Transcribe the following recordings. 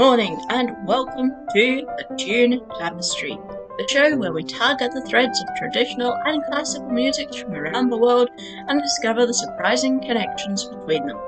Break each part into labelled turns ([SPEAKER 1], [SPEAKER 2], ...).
[SPEAKER 1] morning and welcome to the Tune Tapestry, the show where we tug at the threads of traditional and classical music from around the world and discover the surprising connections between them.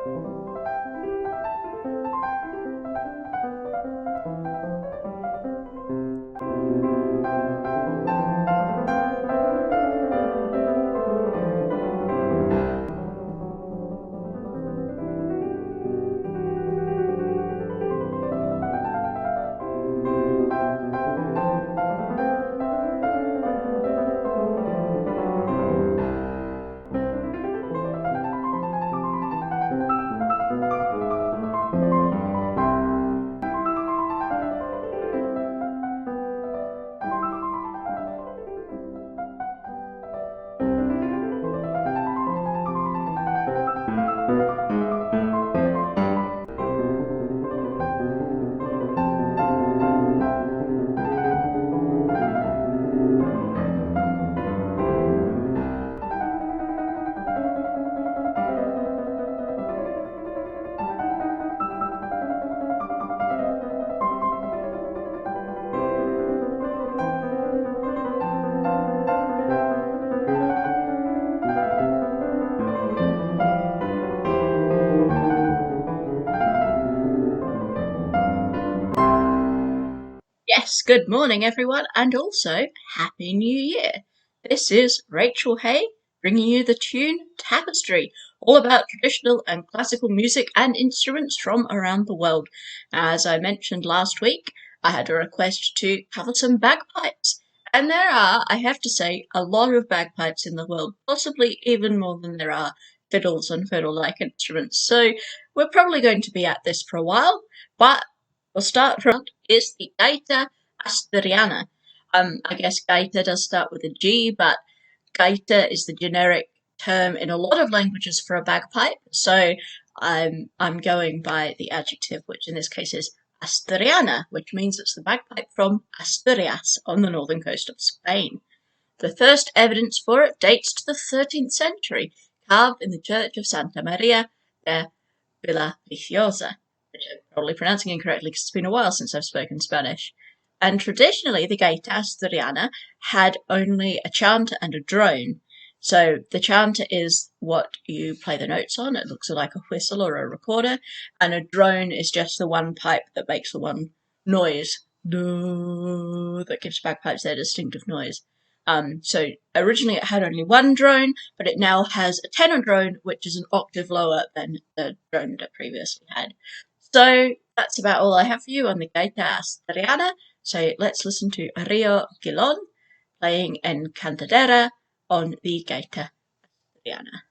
[SPEAKER 1] Yes, good morning everyone, and also Happy New Year! This is Rachel Hay, bringing you the Tune Tapestry, all about traditional and classical music and instruments from around the world. As I mentioned last week, I had a request to cover some bagpipes, and there are, I have to say, a lot of bagpipes in the world, possibly even more than there are fiddles and fiddle-like instruments. So we're probably going to be at this for a while, but we'll start from is the gaita asturiana. I guess gaita does start with a G, but gaita is the generic term in a lot of languages for a bagpipe. So I'm going by the adjective, which in this case is asturiana, which means it's the bagpipe from Asturias on the northern coast of Spain. The first evidence for it dates to the 13th century, carved in the church of Santa Maria de Villaviciosa, which I'm probably pronouncing incorrectly because it's been a while since I've spoken Spanish. And traditionally, the gaita asturiana had only a chanter and a drone. So the chanter is what you play the notes on. It looks like a whistle or a recorder. And a drone is just the one pipe that makes the one noise that gives bagpipes their distinctive noise. So originally it had only one drone, but it now has a tenor drone, which is an octave lower than the drone that it previously had. So that's about all I have for you on the gaita asturiana. So let's listen to Rio Gilon playing Encantadera on the gaita asturiana.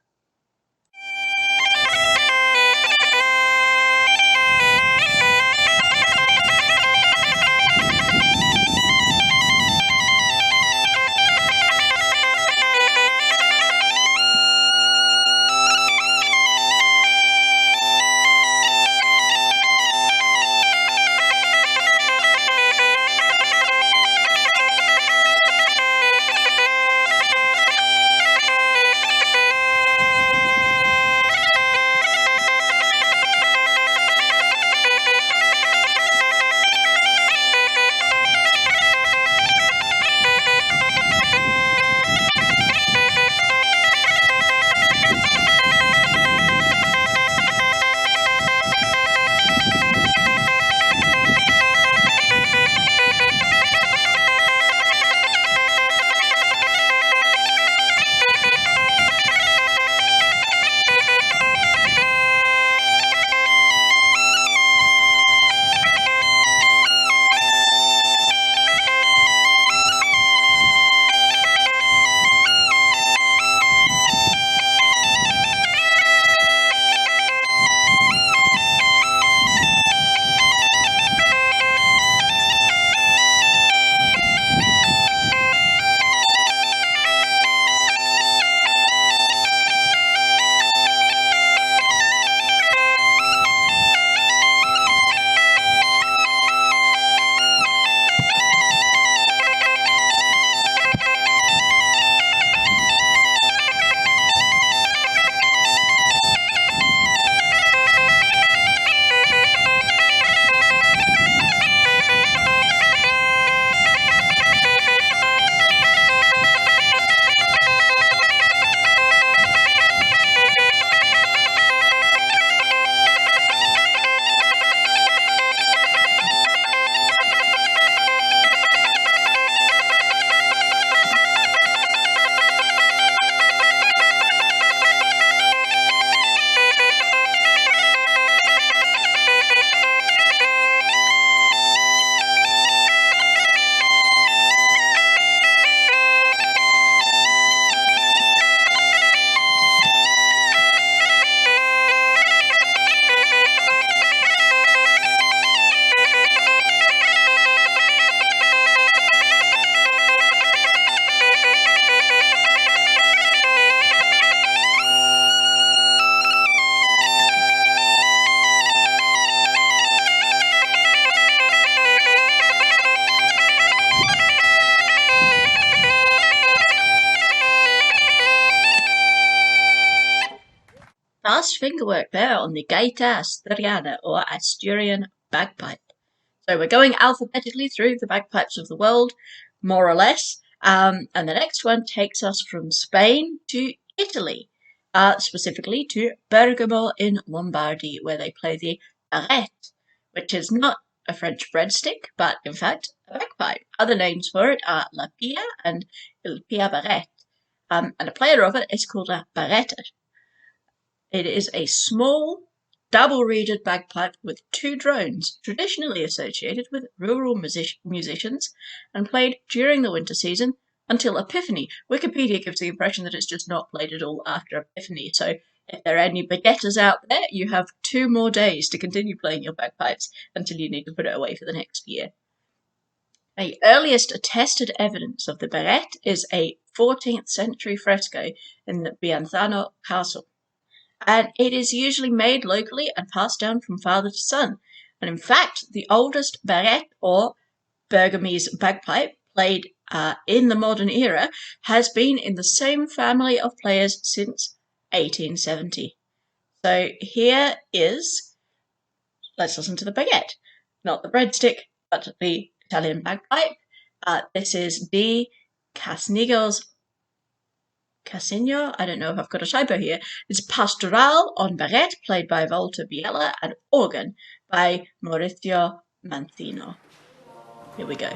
[SPEAKER 1] Fast fingerwork there on the gaita asturiana, or Asturian bagpipe. So we're going alphabetically through the bagpipes of the world, more or less. And the next one takes us from Spain to Italy, specifically to Bergamo in Lombardy, where they play the barrette, which is not a French breadstick, but in fact a bagpipe. Other names for it are la pia and il pia barrette. And a player of it is called a barretta. It is a small, double-reeded bagpipe with two drones, traditionally associated with rural musicians and played during the winter season until Epiphany. Wikipedia gives the impression that it's just not played at all after Epiphany, so if there are any baguetters out there, you have 2 more days to continue playing your bagpipes until you need to put it away for the next year. The earliest attested evidence of the barrette is a 14th century fresco in the Bianzano castle. And it is usually made locally and passed down from father to son. And in fact, the oldest barrette, or Bergamese bagpipe, played in the modern era, has been in the same family of players since 1870. So here is, let's listen to the baguette. Not the breadstick, but the Italian bagpipe. This is D. Casnigo's Cassino, I don't know if I've got a typo here. It's Pastoral on barrette, played by Walter Biella, and organ by Maurizio Manzino. Here we go.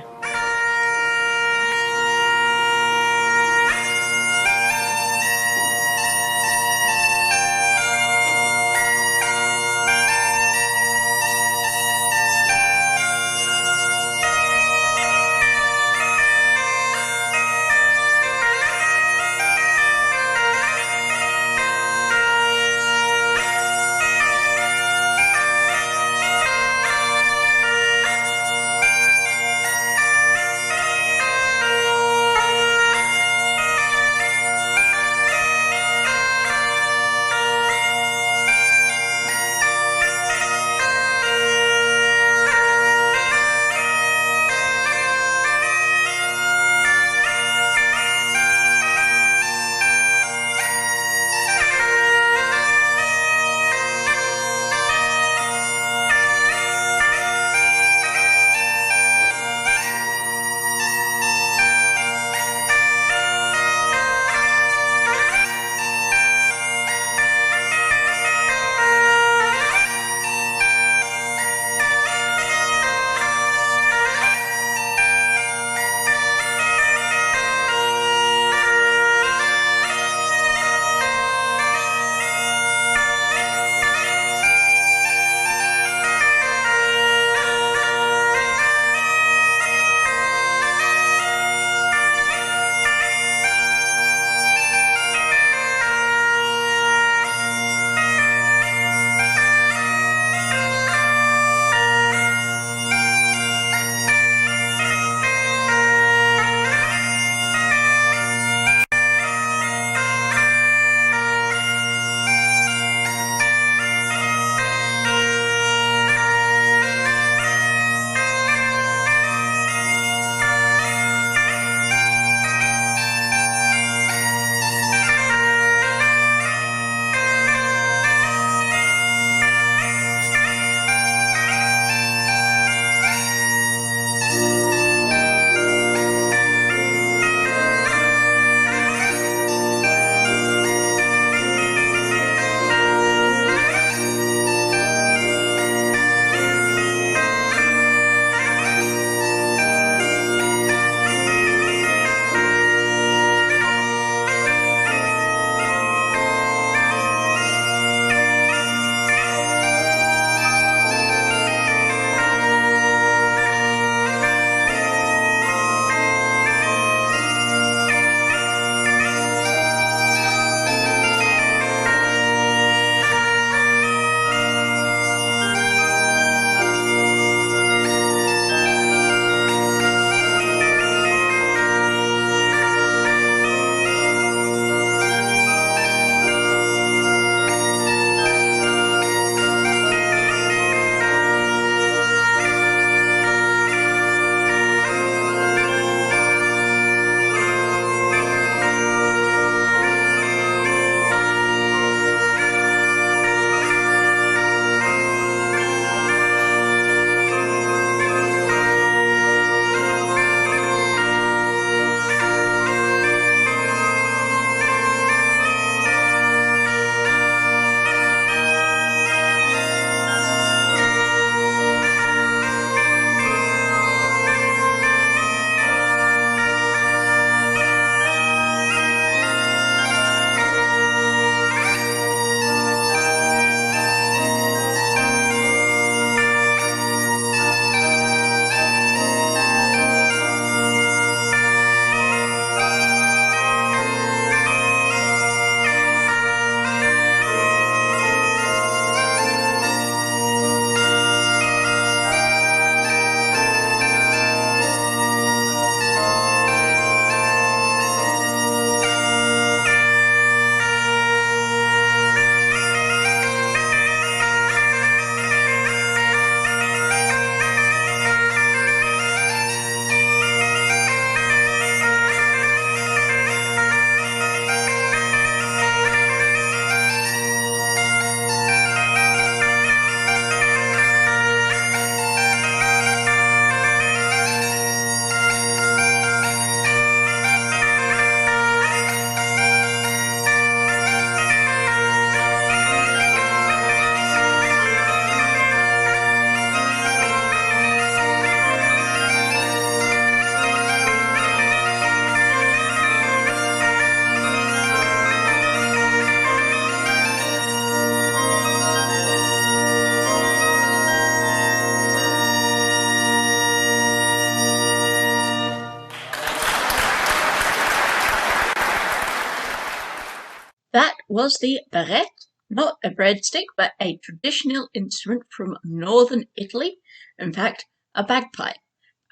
[SPEAKER 1] that was the barrette, not a breadstick, but a traditional instrument from northern Italy. In fact, a bagpipe.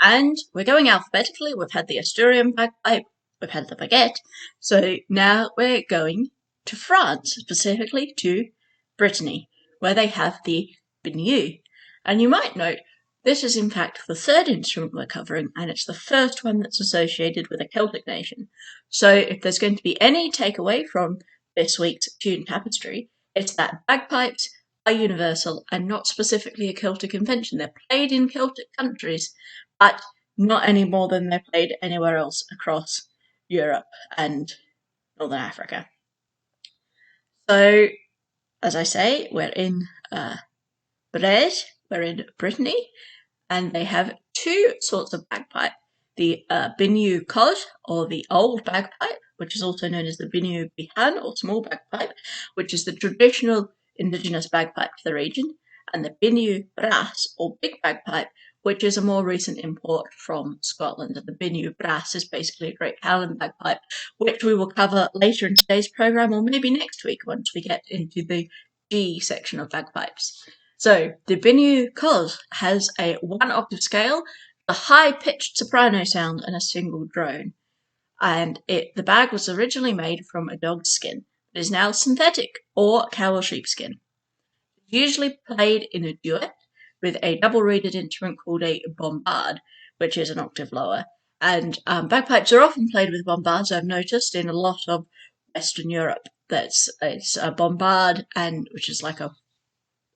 [SPEAKER 1] And we're going alphabetically. We've had the Asturian bagpipe, we've had the baguette, so now we're going to France, specifically to Brittany, where they have the biniou. And you might note, this is in fact the third instrument we're covering, and it's the first one that's associated with a Celtic nation. So if there's going to be any takeaway from this week's Tune Tapestry, it's that bagpipes are universal and not specifically a Celtic invention. They're played in Celtic countries, but not any more than they're played anywhere else across Europe and Northern Africa. So, as I say, we're in Brège, we're in Brittany, and they have two sorts of bagpipe. The biniou cod, or the old bagpipe, which is also known as the biniou bihan, or small bagpipe, which is the traditional indigenous bagpipe to the region, and the biniou brass, or big bagpipe, which is a more recent import from Scotland. And the biniou brass is basically a Great Highland bagpipe, which we will cover later in today's programme, or maybe next week once we get into the G section of bagpipes. So, the biniou cos has a one-octave scale, a high-pitched soprano sound, and a single drone. And the bag was originally made from a dog's skin, but is now synthetic, or cow or sheepskin. It's usually played in a duet with a double-reeded instrument called a bombard, which is an octave lower. And bagpipes are often played with bombards, I've noticed, in a lot of Western Europe. It's a bombard, which is like a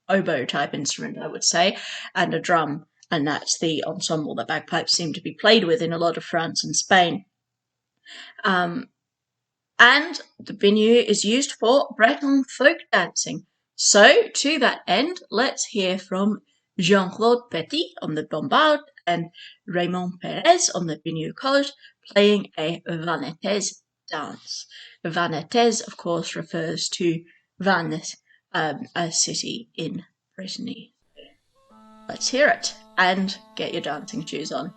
[SPEAKER 1] oboe type instrument, I would say, and a drum, and that's the ensemble that bagpipes seem to be played with in a lot of France and Spain. And the biniou is used for Breton folk dancing. So, to that end, let's hear from Jean-Claude Petit on the bombard and Raymond Perez on the biniou code, playing a Vannetais dance. The Vannetais, of course, refers to Vannes, a city in Brittany. Let's hear it, and get your dancing shoes on.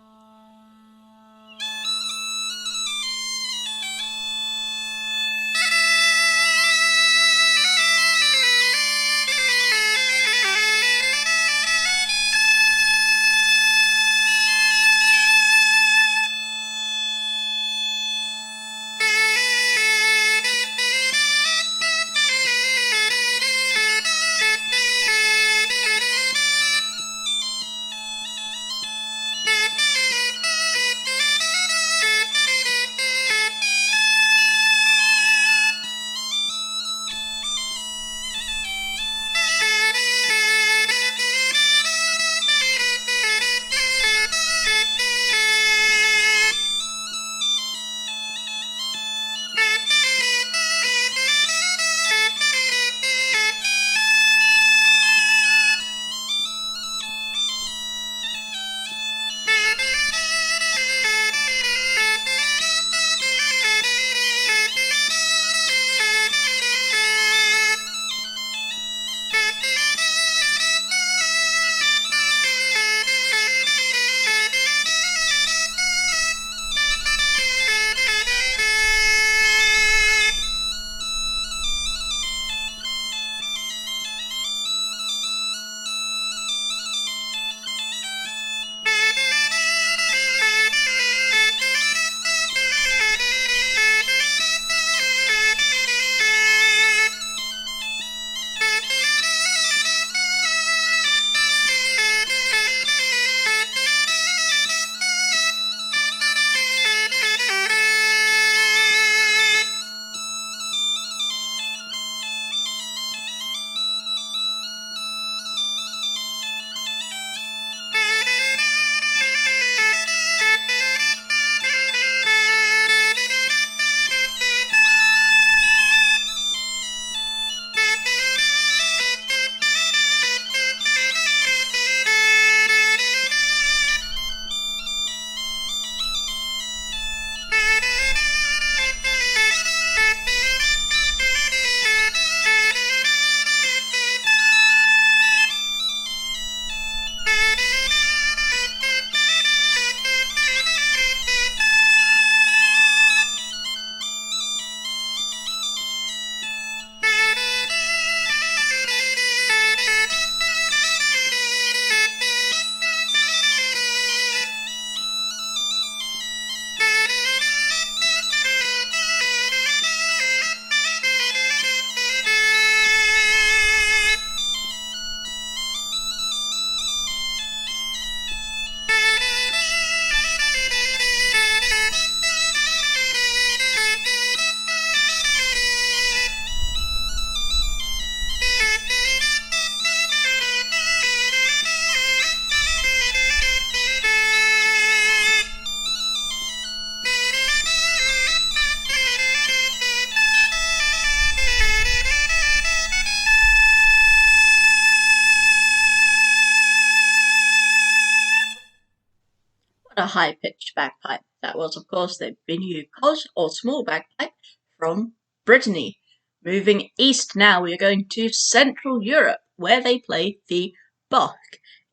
[SPEAKER 1] a high-pitched bagpipe. That was, of course, the Biniou cos, or small bagpipe, from Brittany. Moving east now, we are going to Central Europe, where they play the Bach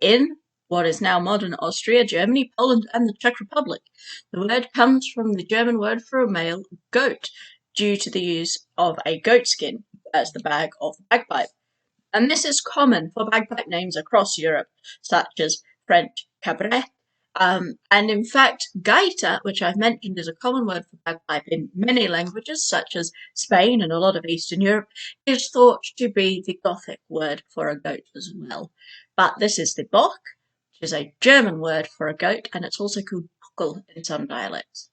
[SPEAKER 1] in what is now modern Austria, Germany, Poland, and the Czech Republic. The word comes from the German word for a male goat, due to the use of a goat skin as the bag of the bagpipe. And this is common for bagpipe names across Europe, such as French cabaret. And in fact, gaita, which I've mentioned, is a common word for bagpipe in many languages, such as Spain and a lot of Eastern Europe, is thought to be the Gothic word for a goat as well. But this is the Bock, which is a German word for a goat, and it's also called Puckel in some dialects.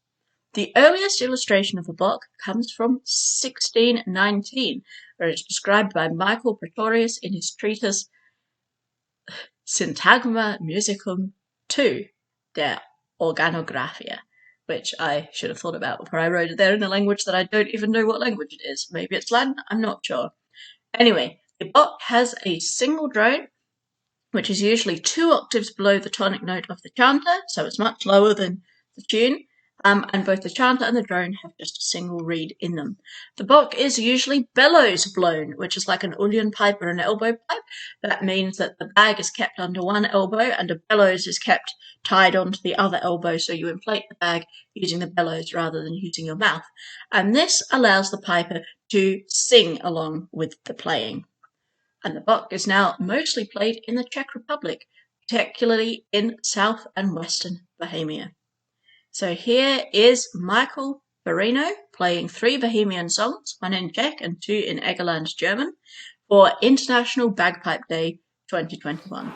[SPEAKER 1] The earliest illustration of a Bock comes from 1619, where it's described by Michael Pretorius in his treatise Syntagma Musicum II, der Organographia, which I should have thought about before I wrote it there in a language that I don't even know what language it is. Maybe it's Latin, I'm not sure. Anyway, the Bock has a single drone, which is usually 2 octaves below the tonic note of the chanter, so it's much lower than the tune. And both the chanter and the drone have just a single reed in them. The Bock is usually bellows blown, which is like an Uilleann pipe or an elbow pipe. That means that the bag is kept under one elbow and a bellows is kept tied onto the other elbow, so you inflate the bag using the bellows rather than using your mouth. And this allows the piper to sing along with the playing. And the Bock is now mostly played in the Czech Republic, particularly in south and western Bohemia. So here is Michael Barino playing 3 Bohemian songs, 1 in Czech and 2 in Egerland German, for International Bagpipe Day 2021.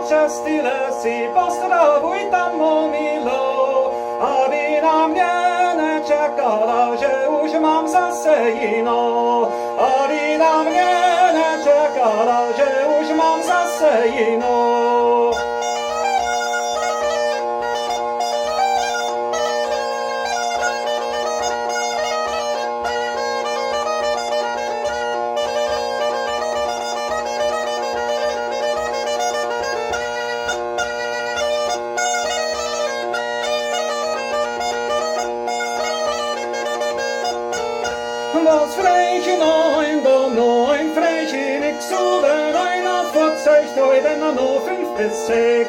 [SPEAKER 2] Przez tyle si pozdrovuj tam milo, aby na mě nečekala, že už mám zase jinou. Aby na mě nečekala, že už mám zase jinou. Was vreetje neun, dom neun, vreetje nix oder einer verzeicht heute nur 5 bis 6.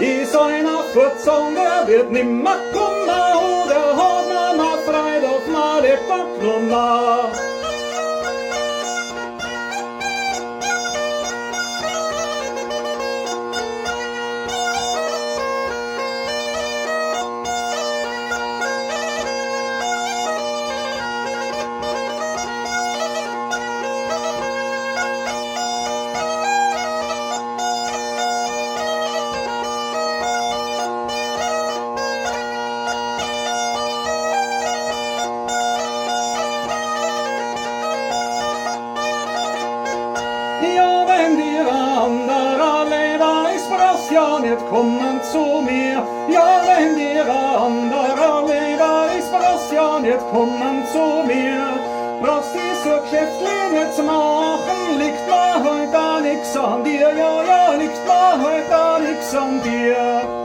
[SPEAKER 2] Ist einer verzogen, der wird nimmer kommen, oder hat man mal frei, doch mal der Backnummer. Ja, wenn dir andere Leder Inspiration kommen zu mir. Ja, wenn dir andere Leder Inspiration kommen zu mir. Brauchst die so Geschäftliche zu machen, liegt mir heute nix an dir. Ja, ja, liegt mir heute nix an dir.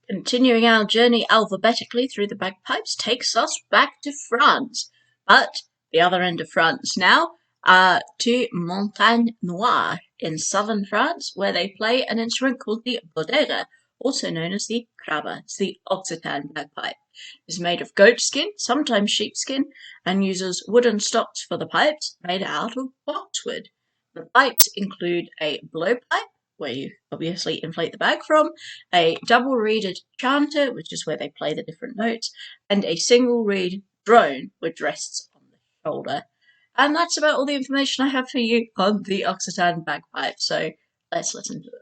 [SPEAKER 1] Continuing our journey alphabetically through the bagpipes takes us back to France, but the other end of France now, to Montagne Noire in southern France, where they play an instrument called the bodega, also known as the crabbe. It's the Occitan bagpipe. It's made of goat skin, sometimes sheepskin, and uses wooden stocks for the pipes made out of boxwood. The pipes include a blowpipe, where you obviously inflate the bag from, a double-reeded chanter, which is where they play the different notes, and a single-reed drone, which rests on the shoulder. And that's about all the information I have for you on the Occitan bagpipe, so let's listen to it.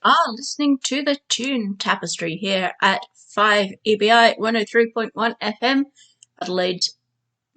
[SPEAKER 1] Are listening to the tune Tapestry here at 5 EBI 103.1 FM, Adelaide's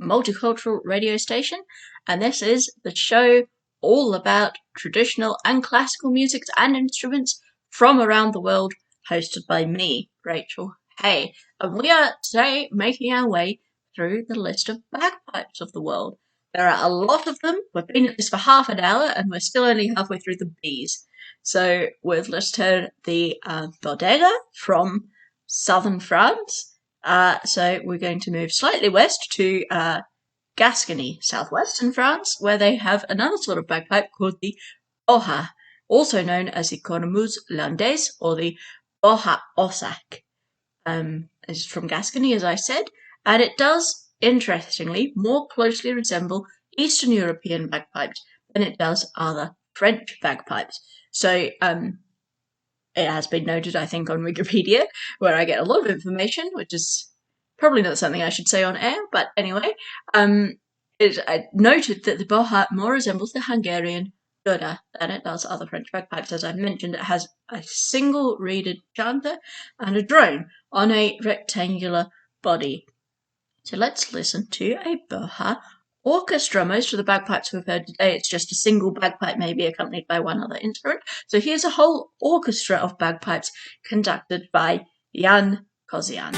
[SPEAKER 1] multicultural radio station, and this is the show all about traditional and classical music and instruments from around the world, hosted by me, Rachel Hay. And we are today making our way through the list of bagpipes of the world. There are a lot of them. We've been at this for half an hour and we're still only halfway through the B's. So we've listed the bodega from southern France. So we're going to move slightly west to Gascony, southwestern France, where they have another sort of bagpipe called the boha, also known as the cornemuse landais or the boha ossac. It's from Gascony, as I said, and it does, interestingly, more closely resemble Eastern European bagpipes than it does other French bagpipes. So it has been noted, I think, on Wikipedia, where I get a lot of information, which is probably not something I should say on air, but anyway, it noted that the boha more resembles the Hungarian doda than it does other French bagpipes. As I mentioned, it has a single reeded chanter and a drone on a rectangular body. So let's listen to a boha orchestra. Most of the bagpipes we've heard today, it's just a single bagpipe, maybe accompanied by one other instrument. So here's a whole orchestra of bagpipes conducted by Jan Kozian.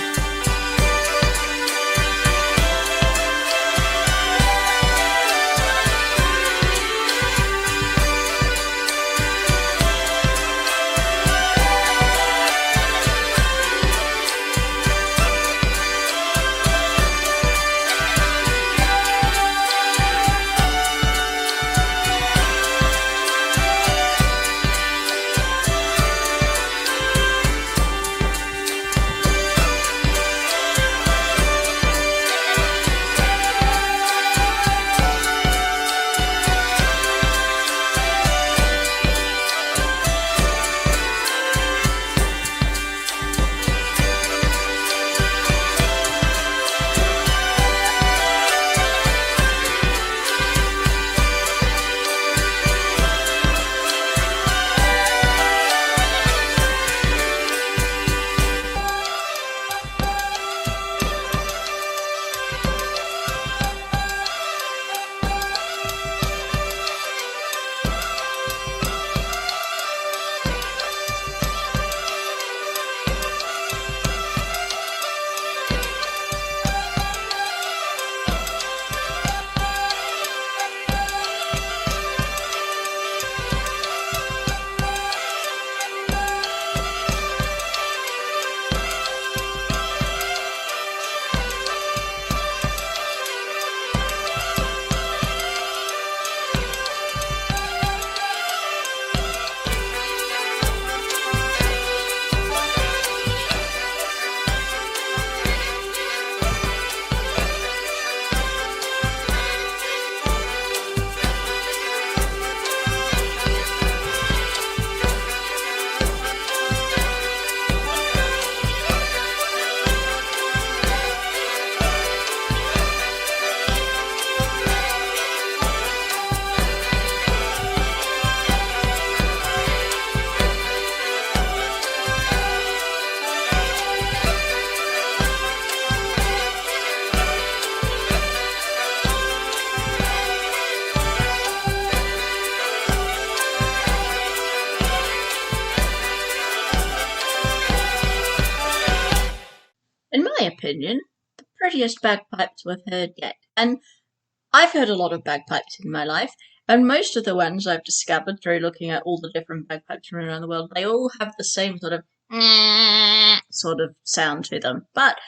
[SPEAKER 1] my opinion, the prettiest bagpipes we've heard yet. And I've heard a lot of bagpipes in my life, and most of the ones I've discovered through looking at all the different bagpipes from around the world, they all have the same sort of sound to them. But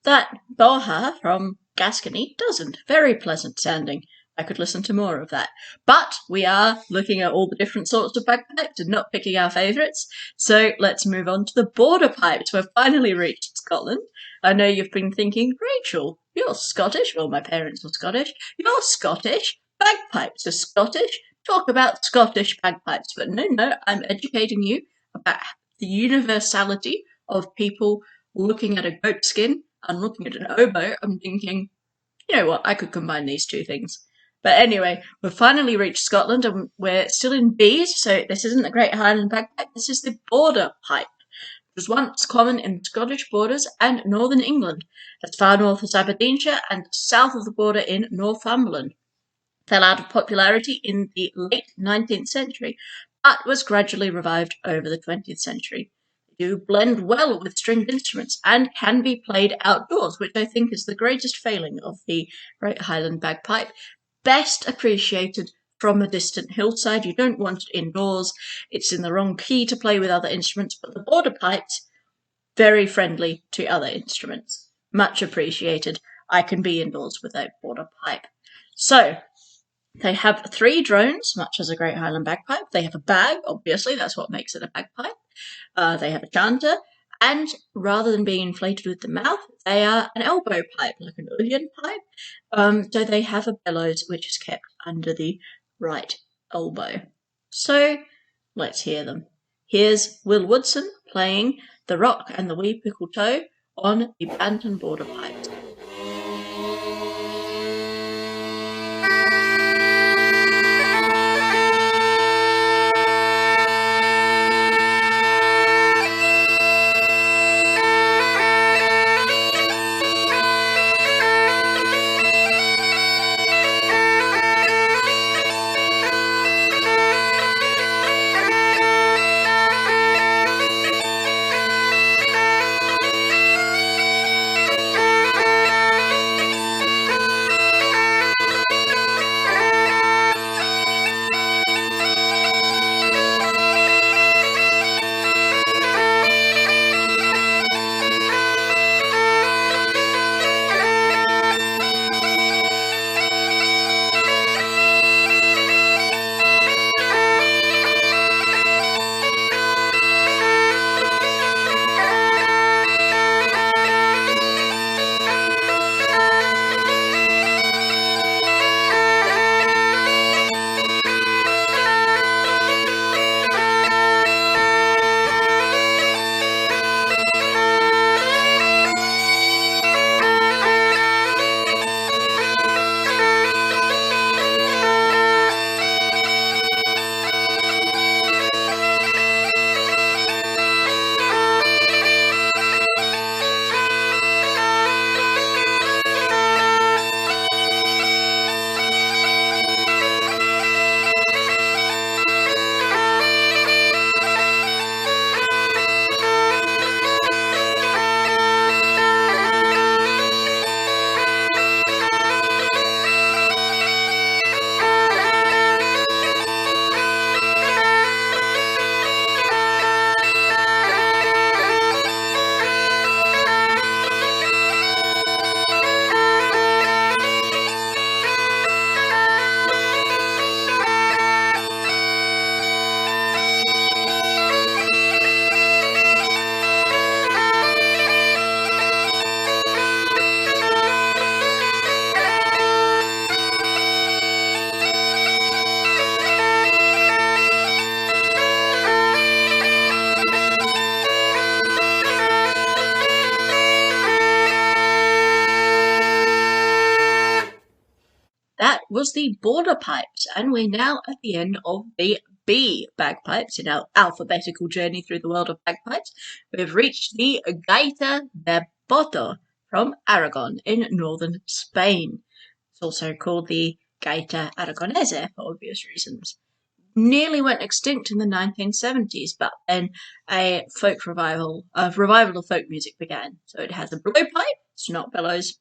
[SPEAKER 1] that boha from Gascony doesn't. Very pleasant sounding. I could listen to more of that. But we are looking at all the different sorts of bagpipes and not picking our favourites. So let's move on to the border pipes. We've finally reached Scotland. I know you've been thinking, Rachel, you're Scottish. Well, my parents were Scottish. You're Scottish. Bagpipes are Scottish. Talk about Scottish bagpipes. But no, I'm educating you about the universality of people looking at a goat skin and looking at an oboe and thinking, you know what, I could combine these two things. But anyway, we've finally reached Scotland and we're still in B's, so this isn't the Great Highland Bagpipe, this is the border pipe. It was once common in Scottish borders and northern England, as far north as Aberdeenshire and south of the border in Northumberland. Fell out of popularity in the late 19th century, but was gradually revived over the 20th century. They do blend well with stringed instruments and can be played outdoors, which I think is the greatest failing of the Great Highland Bagpipe. Best appreciated from a distant hillside. You don't want it indoors. It's in the wrong key to play with other instruments, but the border pipes, very friendly to other instruments. Much appreciated. I can be indoors with a border pipe. So, they have 3 drones, much as a Great Highland Bagpipe. They have a bag, obviously, that's what makes it a bagpipe. They have a chanter, and rather than being inflated with the mouth, they are an elbow pipe, like an Uilleann pipe. So they have a bellows which is kept under the right elbow. So let's hear them. Here's Will Woodson playing The Rock and the Wee Pickle Toe on the Banton border pipes. That was the border pipes, and we're now at the end of the B bagpipes in our alphabetical journey through the world of bagpipes. We've reached the Gaita de Boto from Aragon in northern Spain. It's also called the Gaita Aragonese for obvious reasons. Nearly went extinct in the 1970s, but then a revival of folk music began. So it has a blowpipe, It's not bellows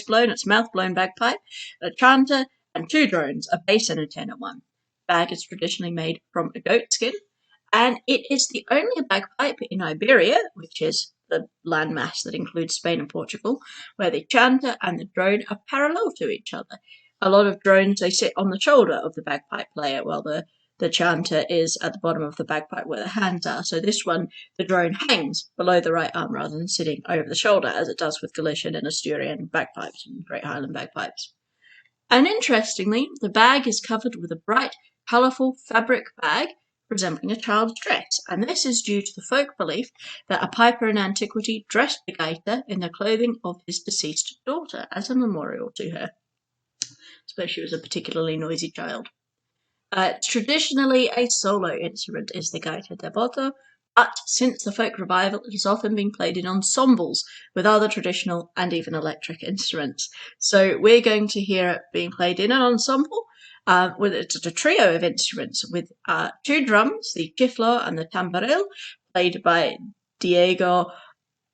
[SPEAKER 1] blown, it's mouth blown bagpipe, a chanter, and 2 drones, a bass and a tenor one. Bag is traditionally made from a goat skin, and it is the only bagpipe in Iberia, which is the landmass that includes Spain and Portugal, where the chanter and the drone are parallel to each other. A lot of drones, they sit on the shoulder of the bagpipe player, while the chanter is at the bottom of the bagpipe where the hands are. So this one, the drone hangs below the right arm rather than sitting over the shoulder, as it does with Galician and Asturian bagpipes and Great Highland bagpipes. And interestingly, the bag is covered with a bright, colourful fabric bag resembling a child's dress, and this is due to the folk belief that a piper in antiquity dressed the gaita in the clothing of his deceased daughter as a memorial to her. I suppose she was a particularly noisy child. Traditionally, a solo instrument is the gaita devoto, but since the folk revival, it has often been played in ensembles with other traditional and even electric instruments. So we're going to hear it being played in an ensemble with a trio of instruments with 2 drums, the chiflo and the tamboril, played by Diego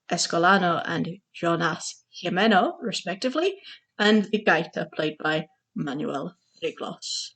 [SPEAKER 1] Escolano and Jonas Jimeno, respectively, and the gaita played by Manuel Riglos.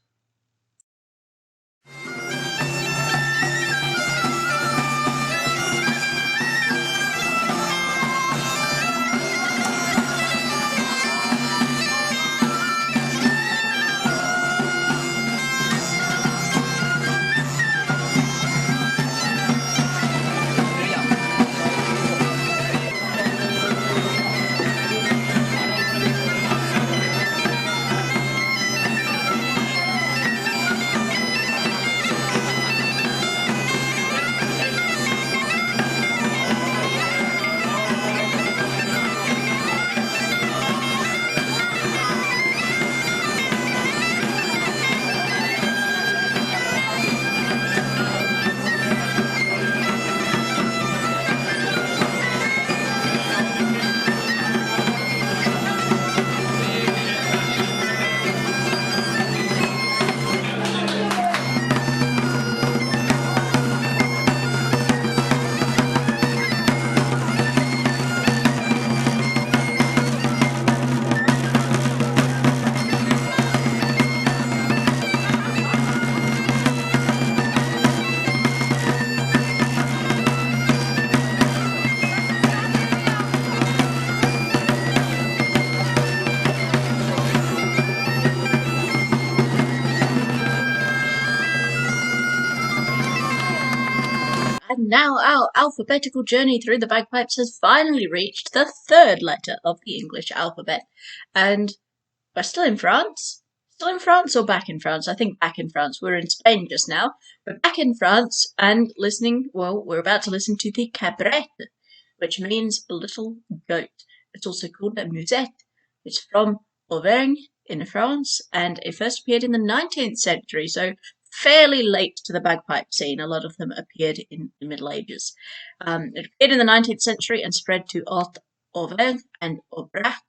[SPEAKER 1] And now our alphabetical journey through the bagpipes has finally reached the 3rd letter of the English alphabet. And we're still in France? Still in France or back in France? I think back in France. We're in Spain just now. We're back in France and we're about to listen to the cabrette, which means little goat. It's also called a musette. It's from Auvergne in France, and it first appeared in the 19th century, so fairly late to the bagpipe scene. A lot of them appeared in the Middle Ages. It appeared in the 19th century and spread to Haute Auvergne and Aubrac,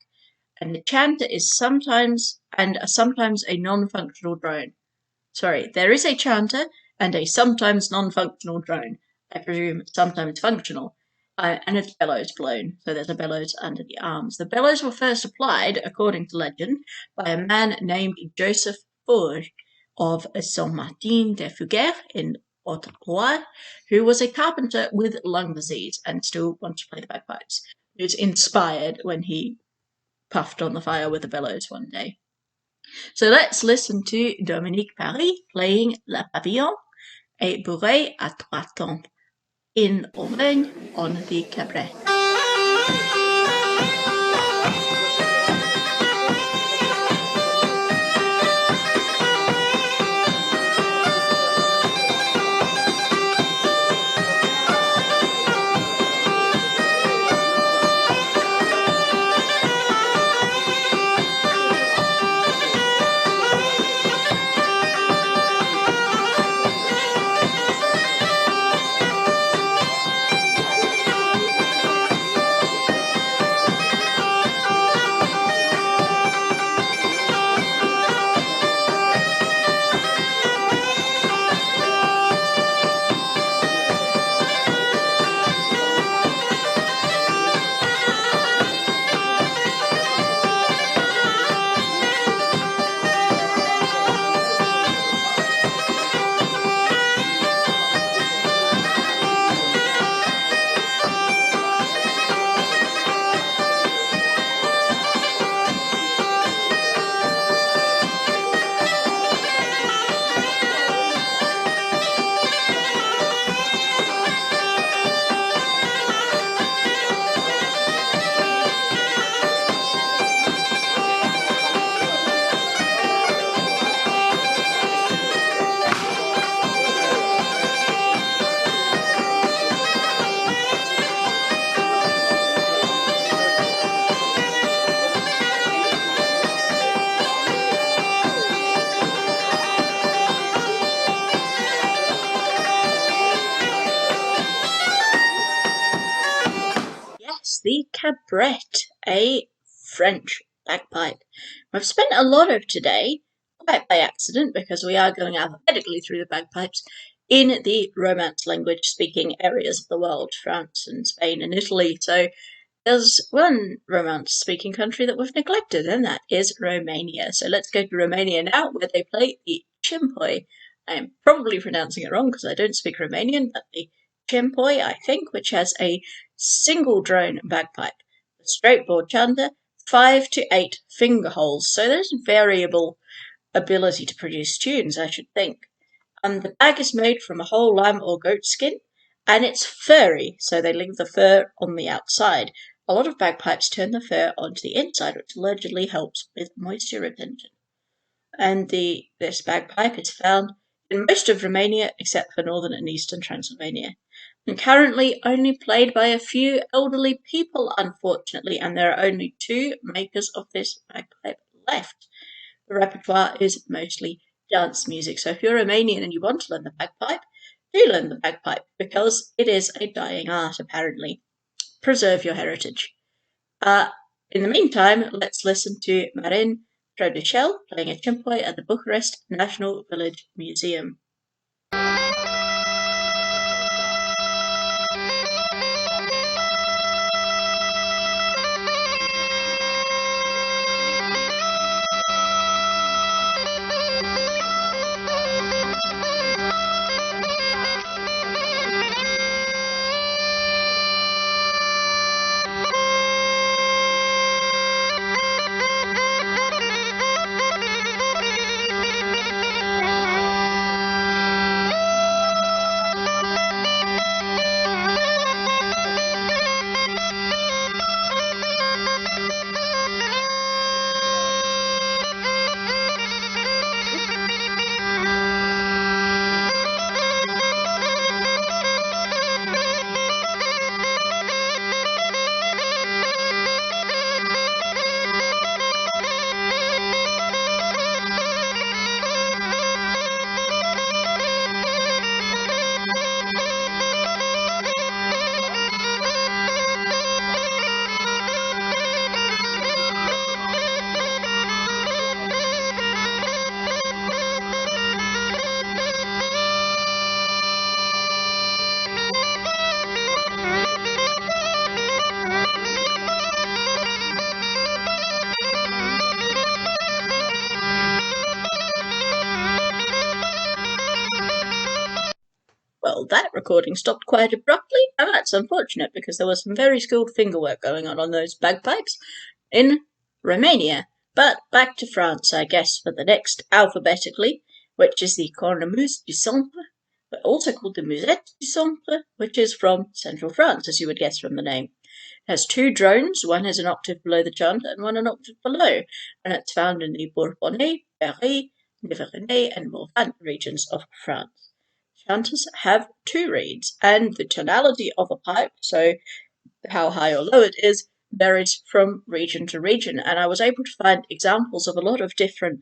[SPEAKER 1] and the chanter is sometimes a non-functional drone. Sorry, there is a chanter and a sometimes non-functional drone. I presume sometimes functional. And it's bellows blown, so there's a bellows under the arms. The bellows were first applied, according to legend, by a man named Joseph Forge of Saint-Martin-de-Fougères in Haute-Loire, who was a carpenter with lung disease and still wanted to play the bagpipes. He was inspired when he puffed on the fire with the bellows one day. So let's listen to Dominique Paris playing La Pavillon et Bourrée à 3 temps in Auvergne on the cabrette. the cabrette, a French bagpipe. I've spent a lot of today, quite by accident, because we are going alphabetically through the bagpipes, in the Romance language speaking areas of the world, France and Spain and Italy. So there's one Romance speaking country that we've neglected, and that is Romania. So let's go to Romania now, where they play the cimpoi. I'm probably pronouncing it wrong because I don't speak Romanian, but the cimpoi, I think, which has a single drone bagpipe, a straight board chanter, 5 to 8 finger holes. So there's variable ability to produce tunes, I should think. The bag is made from a whole lamb or goat skin, and it's furry, so they leave the fur on the outside. A lot of bagpipes turn the fur onto the inside, which allegedly helps with moisture retention. And this bagpipe is found in most of Romania except for northern and eastern Transylvania, and currently only played by a few elderly people, unfortunately, and there are only 2 makers of this bagpipe left. The repertoire is mostly dance music, so if you're Romanian and you want to learn the bagpipe, do learn the bagpipe, because it is a dying art, apparently. Preserve your heritage. In the meantime, let's listen to Marin Produșel playing a cimpoi at the Bucharest National Village Museum. Well, that recording stopped quite abruptly, and that's unfortunate because there was some very skilled fingerwork going on those bagpipes in Romania. But back to France, I guess, for the next alphabetically, which is the Cornemuse du Centre, but also called the Musette du Centre, which is from central France, as you would guess from the name. It has 2 drones, one is an octave below the chanter and one an octave below, and it's found in the Bourbonnais, Berry, Nivernais, and Morvan regions of France. Chanters have 2 reeds, and the tonality of a pipe, so how high or low it is, varies from region to region. And I was able to find examples of a lot of different,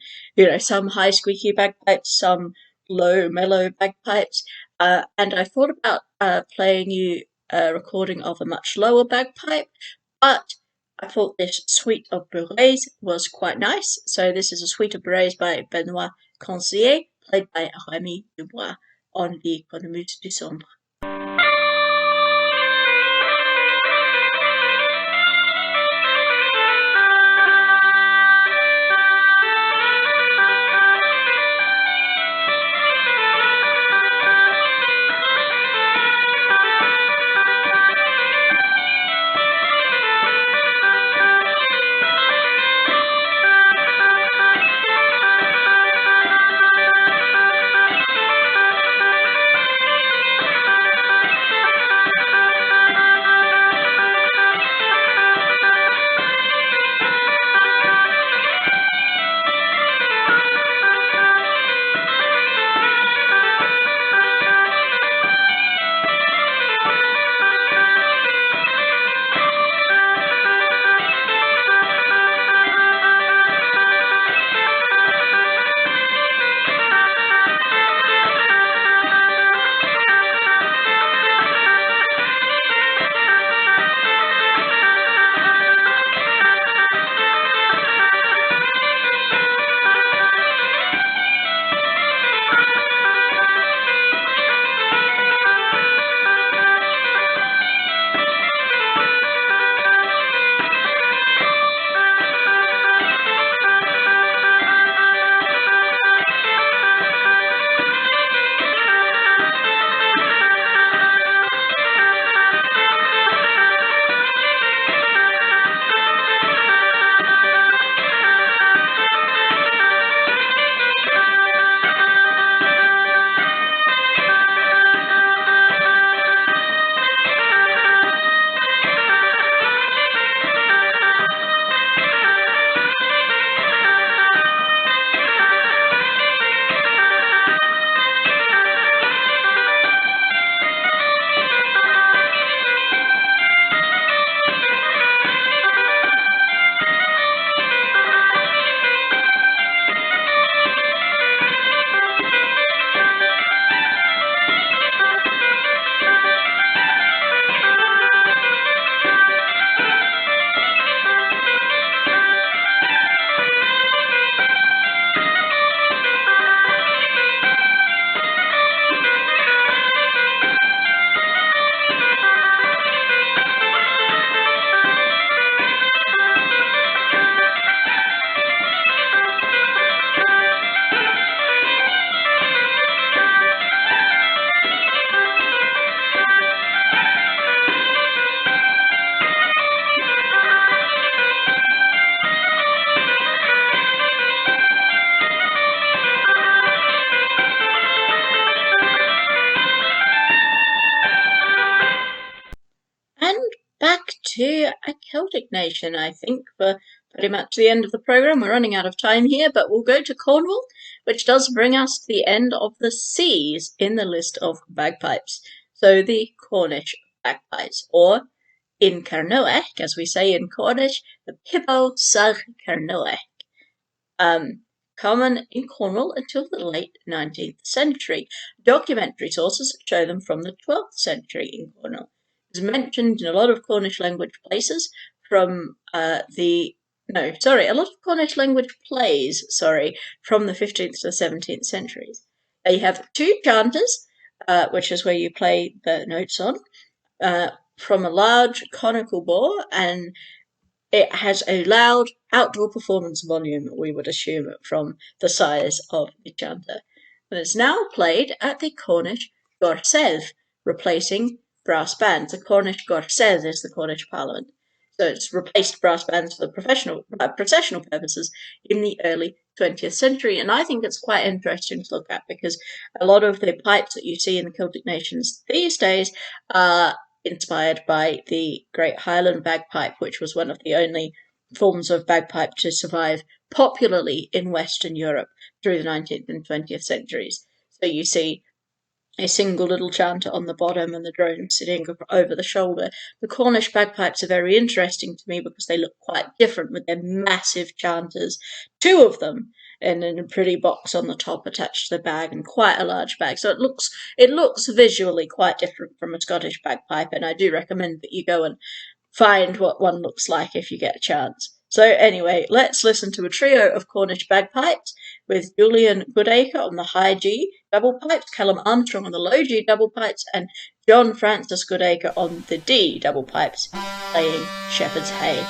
[SPEAKER 1] some high squeaky bagpipes, some low mellow bagpipes. And I thought about playing you a recording of a much lower bagpipe, but I thought this suite of bourrées was quite nice. So this is a suite of bourrées by Benoît Conseiller, played by Rémi Dubois on the Cornemuse du Centre. to a Celtic nation, I think, for pretty much the end of the programme. We're running out of time here, but we'll go to Cornwall, which does bring us to the end of the C's in the list of bagpipes. So the Cornish bagpipes, or in Carnoech, as we say in Cornish, the Pippo Sag Carnoech. Common in Cornwall until the late 19th century. Documentary sources show them from the 12th century in Cornwall. It was mentioned in a lot of Cornish language places from a lot of Cornish language plays, from the 15th to the 17th centuries. You have two chanters, which is where you play the notes on, from a large conical bore, and it has a loud outdoor performance volume, we would assume, from the size of the chanter. And it's now played at the Cornish Gorsedd, replacing brass bands. The Cornish Gorsedd is the Cornish Parliament. So it's replaced brass bands for the processional purposes in the early 20th century. And I think it's quite interesting to look at, because a lot of the pipes that you see in the Celtic nations these days are inspired by the Great Highland bagpipe, which was one of the only forms of bagpipe to survive popularly in Western Europe through the 19th and 20th centuries. So you see a single little chanter on the bottom and the drone sitting over the shoulder. The Cornish bagpipes are very interesting to me because they look quite different with their massive chanters, two of them, and then a pretty box on the top attached to the bag, and quite a large bag. So it looks visually quite different from a Scottish bagpipe, and I do recommend that you go and find what one looks like if you get a chance. So anyway, let's listen to a trio of Cornish bagpipes with Julian Goodacre on the high G double pipes, Callum Armstrong on the low G double pipes, and John Francis Goodacre on the D double pipes, playing Shepherd's Hay.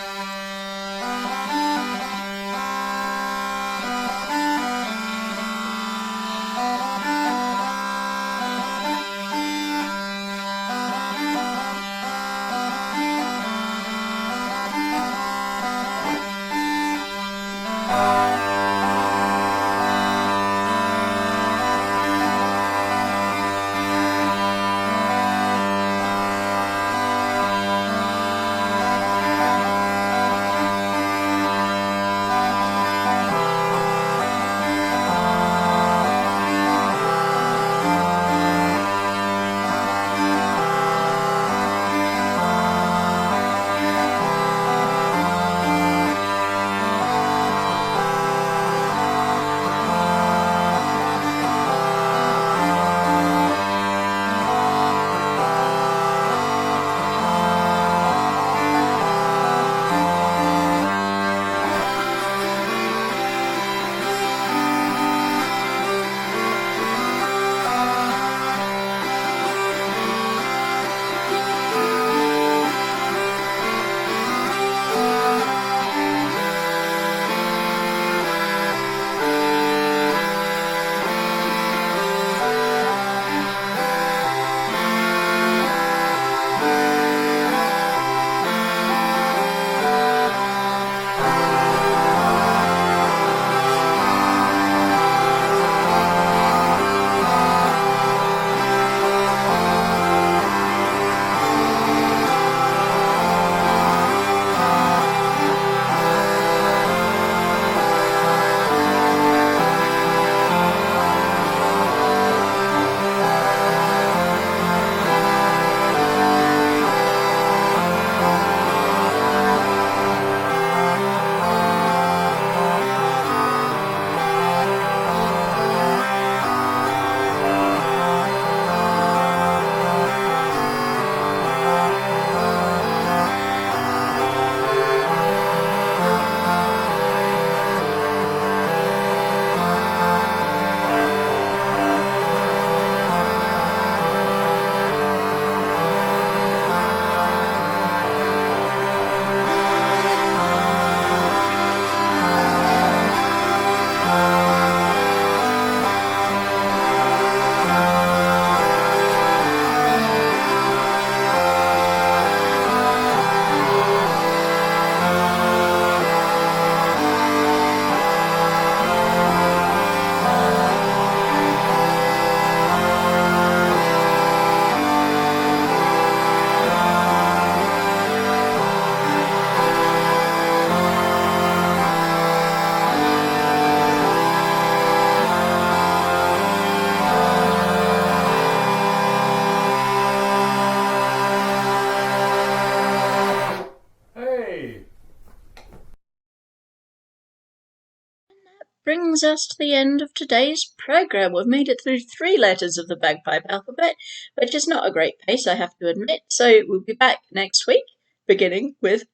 [SPEAKER 1] brings us to the end of today's programme. We've made it through 3 letters of the bagpipe alphabet, which is not a great pace, I have to admit. So we'll be back next week, beginning with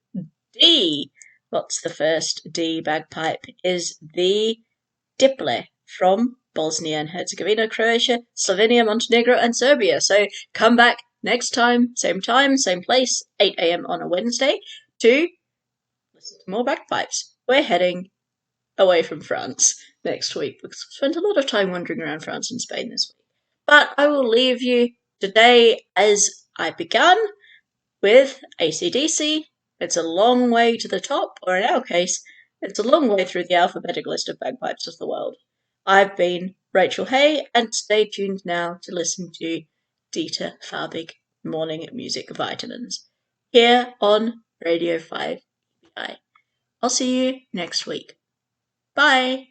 [SPEAKER 1] D. What's the first D bagpipe? Is the Diple from Bosnia and Herzegovina, Croatia, Slovenia, Montenegro, and Serbia. So come back next time, same place, 8 a.m. on a Wednesday, to listen to more bagpipes. We're heading away from France next week because we spent a lot of time wandering around France and Spain this week. But I will leave you today as I began with AC/DC. It's a long way to the top, or in our case, it's a long way through the alphabetic list of bagpipes of the world. I've been Rachel Hay, and stay tuned now to listen to Dieter Farbig Morning Music Vitamins here on Radio 5 EBI. I'll see you next week. Bye!